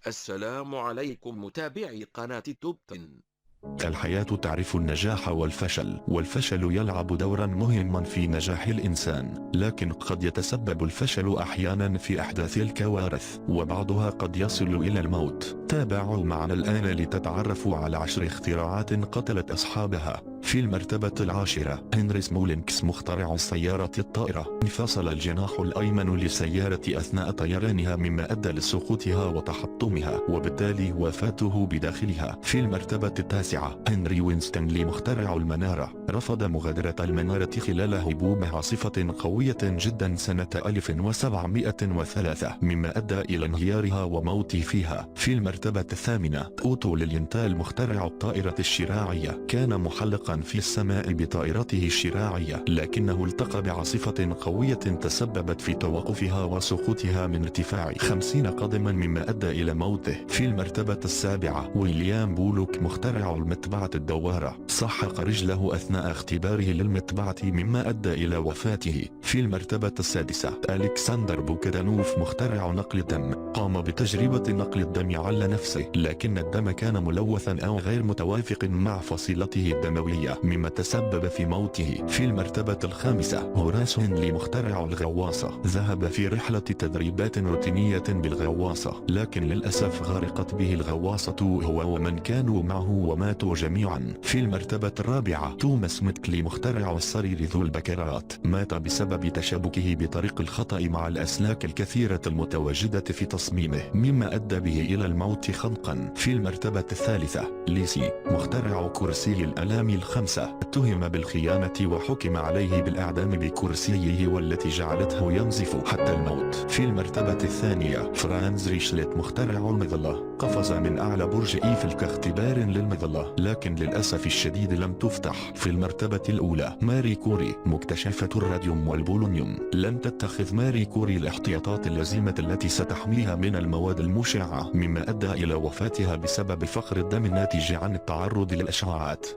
السلام عليكم متابعي قناة توب 10. الحياة تعرف النجاح والفشل، والفشل يلعب دورا مهما في نجاح الإنسان، لكن قد يتسبب الفشل أحيانا في إحداث الكوارث، وبعضها قد يصل إلى الموت. تابعوا معنا الآن لتتعرفوا على 10 اختراعات قتلت أصحابها. في المرتبة العاشرة، هنري سمولينكس مخترع السيارة الطائرة. انفصل الجناح الأيمن للسيارة أثناء طيرانها مما أدى لسقوطها وتحطمها وبالتالي وفاته بداخلها. في المرتبة التاسعة، هنري وينستونلي مخترع المنارة. رفض مغادرة المنارة خلال هبوب عاصفة قوية جدا سنة 1703 مما أدى إلى انهيارها وموته فيها. في المرتبة الثامنة، أوتو ليلينتال مخترع الطائرة الشراعية. كان محلقا في السماء بطائرته الشراعية، لكنه التقى بعاصفة قوية تسببت في توقفها وسقوطها من ارتفاع 50 قدما مما أدى إلى موته. في المرتبة السابعة، ويليام بولوك مخترع المطبعة الدوارة. سحق رجله أثناء اختباره للمطبعة مما أدى إلى وفاته. في المرتبة السادسة، ألكسندر بوكدانوف مخترع نقل الدم. قام بتجربة نقل الدم على نفسه، لكن الدم كان ملوثا أو غير متوافق مع فصيلته الدموية مما تسبب في موته. في المرتبة الخامسة، هوراس هنلي مخترع الغواصة. ذهب في رحلة تدريبات روتينية بالغواصة، لكن للأسف غرقت به الغواصة هو ومن كانوا معه وماتوا جميعا. في المرتبة الرابعة، توماس ميتكلي مخترع الصرير ذو البكرات. مات بسبب تشابكه بطريق الخطأ مع الأسلاك الكثيرة المتواجدة في تصميمه مما أدى به إلى الموت خنقا. في المرتبة الثالثة، ليسي مخترع كرسي الألام الخمسة. اتهم بالخيانة وحكم عليه بالإعدام بكرسيه والتي جعلته ينزف حتى الموت. في المرتبة الثانية، فرانز ريشلت مخترع المظلة. قفز من أعلى برج إيفل كاختبار للمظلة، لكن للأسف الشديد لم تفتح. في المرتبة الأولى، ماري كوري مكتشفة الراديوم والبولونيوم. لم تتخذ ماري كوري الاحتياطات اللازمة التي ستحميها من المواد المشعة مما أدى إلى وفاتها بسبب فقر الدم الناتج عن التعرض للأشعاعات.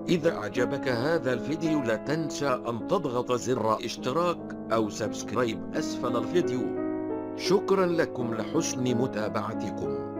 إذا أعجبك هذا الفيديو لا تنسى أن تضغط زر اشتراك أو سبسكرايب أسفل الفيديو. شكرا لكم لحسن متابعتكم.